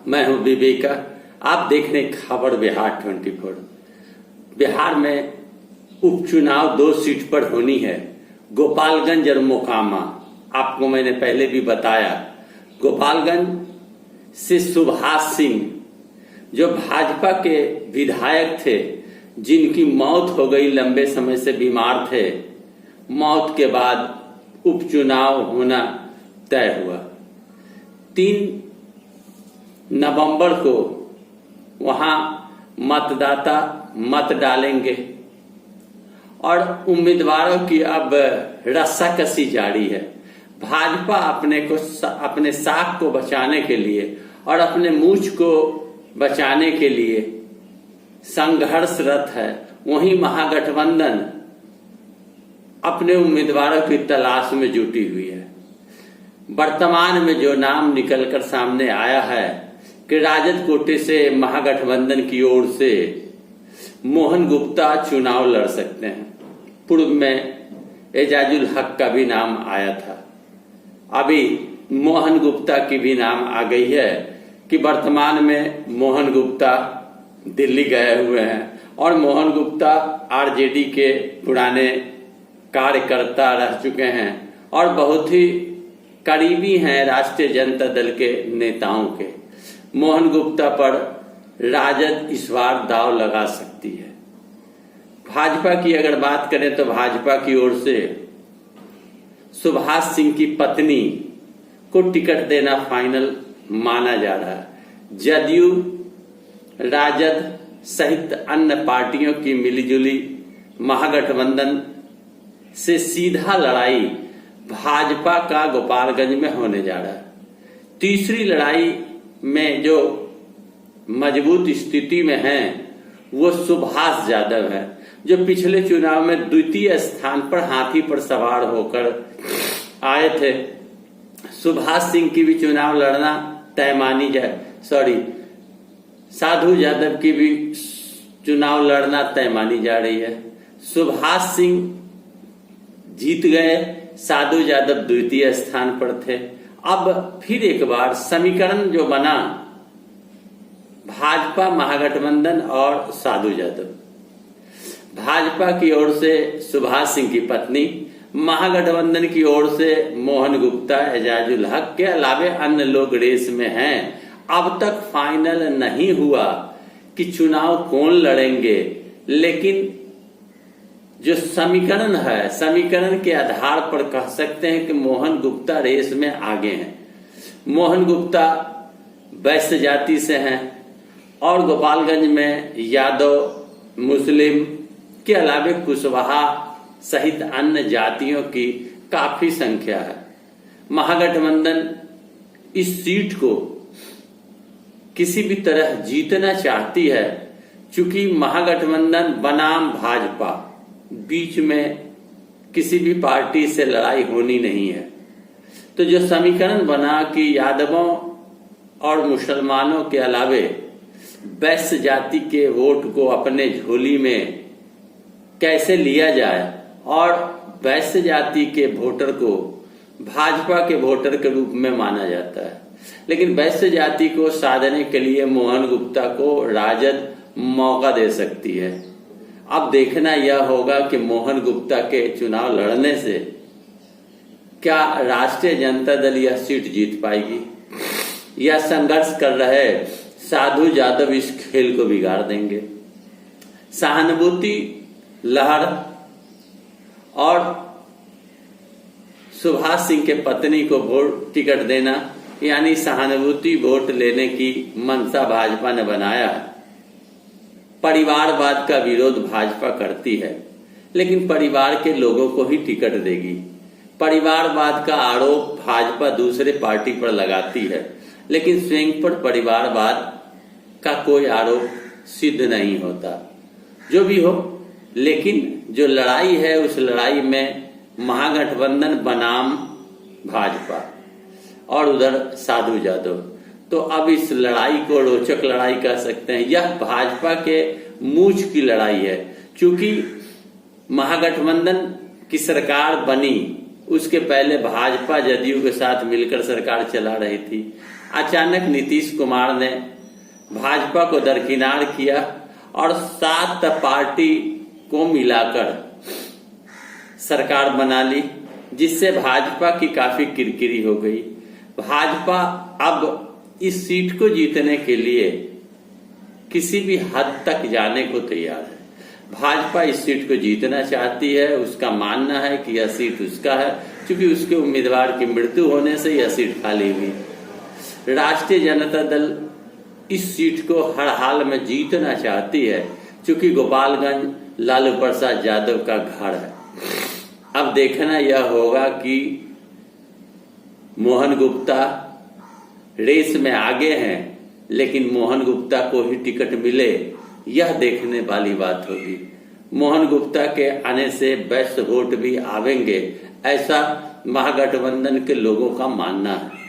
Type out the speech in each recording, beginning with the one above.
मैं हूं विवेका। आप देख रहे हैं खबर बिहार 24। बिहार में उपचुनाव 2 सीट पर होनी है, गोपालगंज और मोकामा। आपको मैंने पहले भी बताया, गोपालगंज से सुभाष सिंह जो भाजपा के विधायक थे, जिनकी मौत हो गई, लंबे समय से बीमार थे, मौत के बाद उपचुनाव होना तय हुआ। 3 नवंबर को वहां मतदाता मत डालेंगे और उम्मीदवारों की अब रस्साकसी जारी है। भाजपा अपने साख को बचाने के लिए और अपने मूछ को बचाने के लिए संघर्षरत है। वहीं महागठबंधन अपने उम्मीदवारों की तलाश में जुटी हुई है। वर्तमान में जो नाम निकलकर सामने आया है कि राजद कोटे से महागठबंधन की ओर से मोहन गुप्ता चुनाव लड़ सकते हैं। पूर्व में एजाजुल हक का भी नाम आया था, अभी मोहन गुप्ता की भी नाम आ गई है कि वर्तमान में मोहन गुप्ता दिल्ली गए हुए हैं और मोहन गुप्ता आरजेडी के पुराने कार्यकर्ता रह चुके हैं और बहुत ही करीबी हैं राष्ट्रीय जनता दल के नेताओं के। मोहन गुप्ता पर राजद इस बार दांव लगा सकती है। भाजपा की अगर बात करें तो भाजपा की ओर से सुभाष सिंह की पत्नी को टिकट देना फाइनल माना जा रहा है। जदयू, राजद सहित अन्य पार्टियों की मिलीजुली महागठबंधन से सीधा लड़ाई भाजपा का गोपालगंज में होने जा रहा है। तीसरी लड़ाई में जो मजबूत स्थिति में है वो सुभाष यादव है, जो पिछले चुनाव में द्वितीय स्थान पर हाथी पर सवार होकर आए थे। सुभाष सिंह की भी चुनाव लड़ना तय मानी जाए, साधु यादव की भी चुनाव लड़ना तय मानी जा रही है। सुभाष सिंह जीत गए, साधु यादव द्वितीय स्थान पर थे। अब फिर एक बार समीकरण जो बना भाजपा, महागठबंधन और साधु यादव। भाजपा की ओर से सुभाष सिंह की पत्नी, महागठबंधन की ओर से मोहन गुप्ता, एजाजुल हक के अलावे अन्य लोग रेस में हैं। अब तक फाइनल नहीं हुआ कि चुनाव कौन लड़ेंगे, लेकिन जो समीकरण है, समीकरण के आधार पर कह सकते हैं कि मोहन गुप्ता रेस में आगे हैं। मोहन गुप्ता वैश्य जाति से हैं और गोपालगंज में यादव, मुस्लिम के अलावे कुशवाहा सहित अन्य जातियों की काफी संख्या है। महागठबंधन इस सीट को किसी भी तरह जीतना चाहती है, चूंकि महागठबंधन बनाम भाजपा, बीच में किसी भी पार्टी से लड़ाई होनी नहीं है। तो जो समीकरण बना कि यादवों और मुसलमानों के अलावे वैश्य जाति के वोट को अपने झोली में कैसे लिया जाए और वैश्य जाति के वोटर को भाजपा के वोटर के रूप में माना जाता है। लेकिन वैश्य जाति को साधने के लिए मोहन गुप्ता को राजद मौका दे सकती है। अब देखना यह होगा कि मोहन गुप्ता के चुनाव लड़ने से क्या राष्ट्रीय जनता दल यह सीट जीत पाएगी या संघर्ष कर रहे साधु यादव इस खेल को बिगाड़ देंगे। सहानुभूति लहर और सुभाष सिंह के पत्नी को वोट टिकट देना, यानी सहानुभूति वोट लेने की मंशा भाजपा ने बनाया है। परिवारवाद का विरोध भाजपा करती है, लेकिन परिवार के लोगों को ही टिकट देगी। परिवारवाद का आरोप भाजपा दूसरे पार्टी पर लगाती है, लेकिन स्वयं पर परिवारवाद का कोई आरोप सिद्ध नहीं होता। जो भी हो, लेकिन जो लड़ाई है उस लड़ाई में महागठबंधन बनाम भाजपा और उधर साधु यादव। तो अब इस लड़ाई को रोचक लड़ाई कह सकते हैं। यह भाजपा के मूछ की लड़ाई है, क्योंकि महागठबंधन की सरकार बनी उसके पहले भाजपा जदयू के साथ मिलकर सरकार चला रही थी। अचानक नीतीश कुमार ने भाजपा को दरकिनार किया और 7 पार्टी को मिलाकर सरकार बना ली, जिससे भाजपा की काफी किरकिरी हो गई। भाजपा अब इस सीट को जीतने के लिए किसी भी हद तक जाने को तैयार है। भाजपा इस सीट को जीतना चाहती है। उसका मानना है कि यह सीट उसका है, क्योंकि उसके उम्मीदवार की मृत्यु होने से यह सीट खाली हुई। राष्ट्रीय जनता दल इस सीट को हर हाल में जीतना चाहती है, क्योंकि गोपालगंज लालू प्रसाद यादव का गढ़ है। अब देखना यह होगा कि मोहन गुप्ता रेस में आगे हैं, लेकिन मोहन गुप्ता को ही टिकट मिले, यह देखने वाली बात होगी। मोहन गुप्ता के आने से बेस्ट वोट भी आवेंगे, ऐसा महागठबंधन के लोगों का मानना है।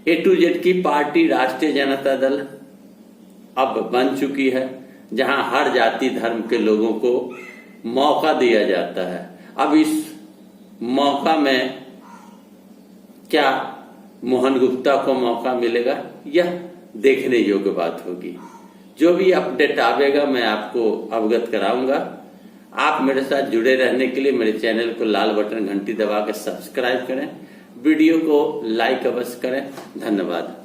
A to Z की पार्टी राष्ट्रीय जनता दल अब बन चुकी है, जहां हर जाति धर्म के लोगों को मौका दिया जाता है। अब इस मौका में क्या मोहन गुप्ता को मौका मिलेगा, यह देखने योग्य बात होगी। जो भी अपडेट आवेगा मैं आपको अवगत कराऊंगा। आप मेरे साथ जुड़े रहने के लिए मेरे चैनल को लाल बटन घंटी दबा के सब्सक्राइब करें, वीडियो को लाइक अवश्य करें। धन्यवाद।